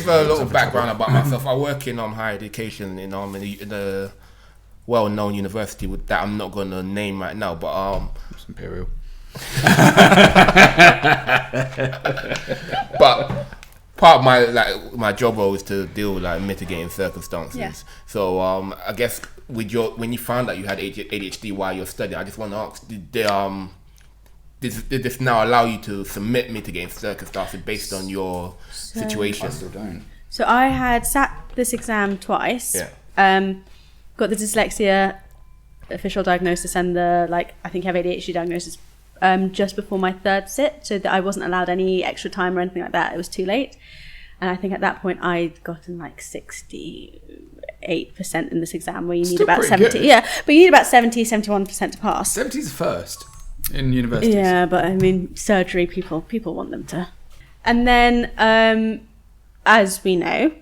give a little background about myself. I work in higher education in a well-known university that I'm not going to name right now, but It's Imperial. but part of my job role is to deal with mitigating circumstances. Yeah. So I guess when you found out you had ADHD while you're studying, I just want to ask, did this now allow you to submit mitigating circumstances based on your situation? I still don't. So I had sat this exam twice. Yeah. Got the dyslexia official diagnosis and the I think you have ADHD diagnosis just before my third sit, so that I wasn't allowed any extra time or anything like that. It was too late, and I think at that point I'd gotten 68% in this exam, where you need Still about pretty 70. good. Yeah, but you need about 71% to pass. 70's the first in universities. Yeah, but I mean, surgery people want them to. And then, as we know,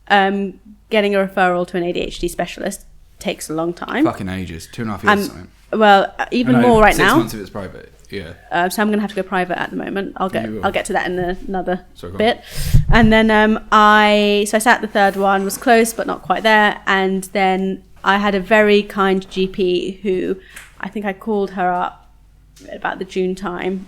getting a referral to an ADHD specialist takes a long time. Fucking ages. 2.5 years or something. Well, even more right 6 now. months if it's private. Yeah. So I'm going to have to go private at the moment. I'll get to that in another Sorry, go bit. And then I sat the third one, was close but not quite there. And then I had a very kind GP who, I think I called her up at about the June time,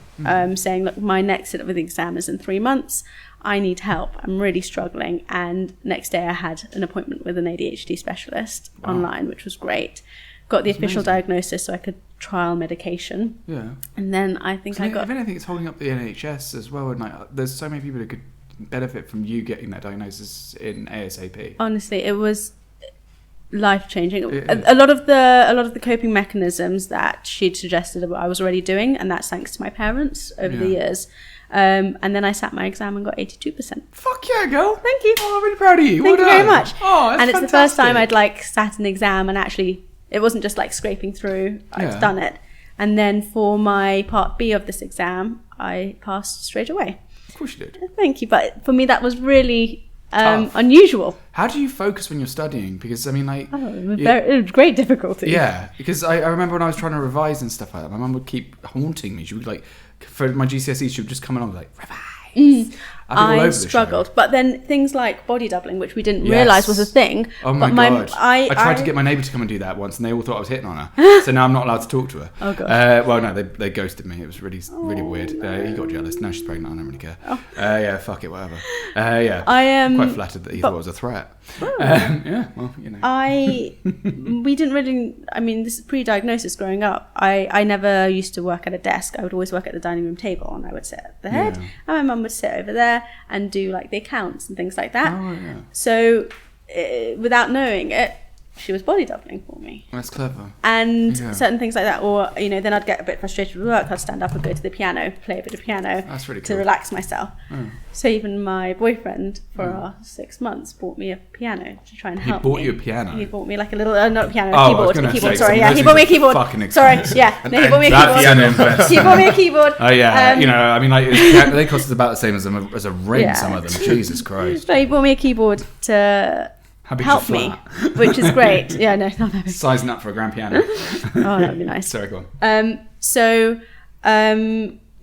saying, look, my next sit of the exam is in 3 months. I need help. I'm really struggling. And next day I had an appointment with an ADHD specialist online, which was great. Got the official diagnosis so I could trial medication. Yeah. And then I think I got... If anything, it's holding up the NHS as well. And there's so many people who could benefit from you getting that diagnosis in ASAP. Honestly, it was life-changing. A lot of the coping mechanisms that she'd suggested I was already doing, and that's thanks to my parents over the years. And then I sat my exam and got 82%. Fuck yeah, girl. Thank you. Oh, I'm really proud of you. Thank you very much. Oh, that's and it's fantastic. the first time I'd sat an exam and actually it wasn't just scraping through. I'd done it. And then for my part B of this exam, I passed straight away. Of course you did. Thank you. But for me, that was really Tough. unusual. How do you focus when you're studying? Because, I mean, It was great difficulty. Yeah, because I remember when I was trying to revise and stuff like that, my mum would keep haunting me. She would for my GCSEs, she would just come along and revise. I struggled. But then things like body doubling, which we didn't Yes. realise was a thing. Oh my God. I tried to get my neighbour to come and do that once, and they all thought I was hitting on her. So now I'm not allowed to talk to her. Oh, God. Well, no, they ghosted me. It was really weird. He got jealous. Now she's pregnant. I don't really care. Yeah, fuck it, whatever. Yeah. I am quite flattered that he thought it was a threat. Yeah, well, you know. We didn't really... I mean, this is pre-diagnosis growing up. I never used to work at a desk. I would always work at the dining room table, and I would sit at the head, and my mum would sit over there and do the accounts and things like that. Oh, yeah. So without knowing it, she was body doubling for me. That's clever. And certain things like that. Or, then I'd get a bit frustrated with work. I'd stand up and go to the piano, play a bit of piano. That's really to cool. relax myself. So even my boyfriend, for our 6 months, bought me a piano to try and help me. He bought you a piano? He bought me a little, not a piano, Oh, a keyboard. he bought me a keyboard. Fucking Sorry, expensive. yeah. No, he bought me a That piano keyboard. invest. He bought me a keyboard. Oh yeah, I mean, they cost us about the same as a ring. Yeah. Some of them, Jesus Christ. So he bought me a keyboard to How big's help your me, flat? which is great. Yeah, no, not that big. Sizing up for a grand piano. Oh, that'd be nice. Sorry, go on.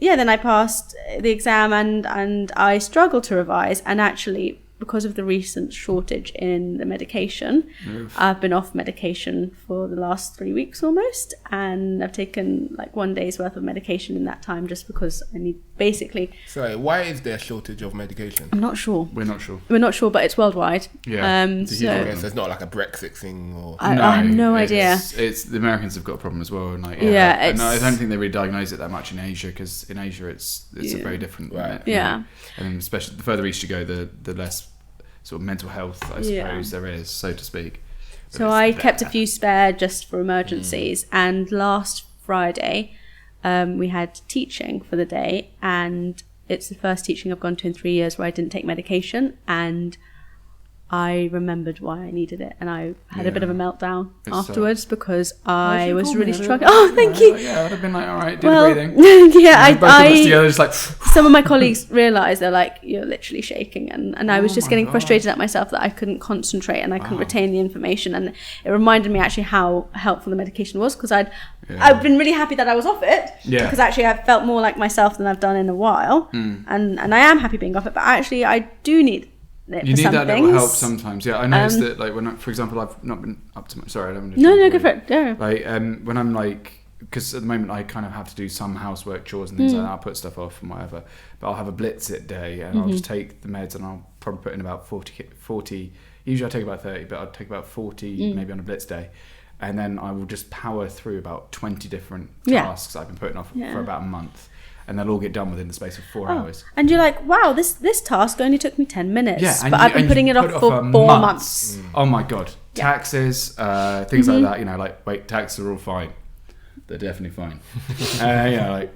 Then I passed the exam and I struggled to revise, and actually because of the recent shortage in the medication, I've been off medication for the last 3 weeks almost, and I've taken 1 day's worth of medication in that time just because I need basically... Sorry, why is there a shortage of medication? I'm not sure. We're not sure. We're not sure, but it's worldwide. Yeah. Okay, so it's not like a Brexit thing or... I have no idea. It's the Americans have got a problem as well. And it's... I don't think they really diagnose it that much in Asia, because in Asia it's a very different. Right. Yeah. And especially the further east you go, the less sort of mental health, I suppose, there is, so to speak. But so I kept a few spare just for emergencies. And last Friday, we had teaching for the day, and it's the first teaching I've gone to in 3 years where I didn't take medication, and I remembered why I needed it, and I had a bit of a meltdown afterwards because I was really struggling. Oh, thank you. Yeah, I'd have been all right, well, breathing. Yeah, both of us together, just like... Some of my colleagues realised, they're like, you're literally shaking, and I was just getting frustrated at myself that I couldn't concentrate and I couldn't retain the information, and it reminded me actually how helpful the medication was, because I've been really happy that I was off it, because actually I've felt more like myself than I've done in a while, and I am happy being off it, but actually I do need it You for need some that things. little help sometimes. Yeah, I noticed that. Like when, for example, I've not been up to. Sorry, I don't. No, go for it. Go. Like when I'm like, because at the moment I kind of have to do some housework chores and things like that. I'll put stuff off and whatever. But I'll have a blitz it day and I'll just take the meds and I'll probably put in about 40. Usually I take about 30, but I'll take about 40 maybe on a blitz day. And then I will just power through about 20 different tasks I've been putting off for about a month. And they'll all get done within the space of 4 hours. And you're like, wow, this task only took me 10 minutes. Yeah, but I've been putting it off for 4 months. Oh my God. Taxes, things like that, you know, like, wait, taxes are all fine. They're definitely fine. But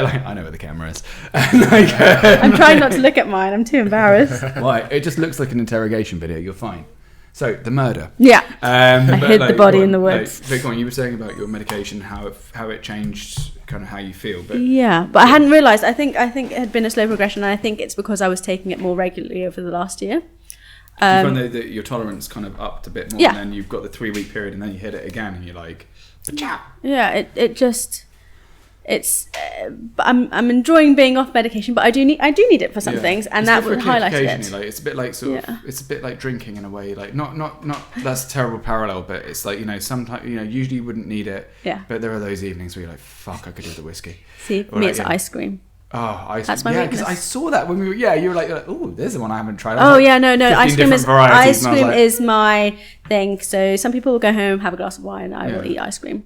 like, I know where the camera is. I'm trying not to look at mine. I'm too embarrassed. Why? It just looks like an interrogation video. You're fine. So the murder. Yeah. I hid the body in the woods. Vic, you were saying about your medication, how it changed kind of how you feel. But I hadn't realised. I think it had been a slow progression, and I think it's because I was taking it more regularly over the last year. Do you find that your tolerance kind of upped a bit more, and then you've got the 3-week period, and then you hit it again, and you're like, "Cha!" Yeah, I'm enjoying being off medication, but I do need it for some things, and that would highlight it. Like it's a bit like it's a bit like drinking in a way. Like not that's a terrible parallel, but it's like, you know, sometimes, you know, usually you wouldn't need it. Yeah. But there are those evenings where you're like, fuck, I could do the whiskey. See, for me it's ice cream. Oh, ice cream. That's my because weakness. I saw that when we were. Yeah, you were like, oh, there's the one I haven't tried. Oh yeah, no. Ice cream varieties, is my thing. So some people will go home, have a glass of wine, and I will eat ice cream.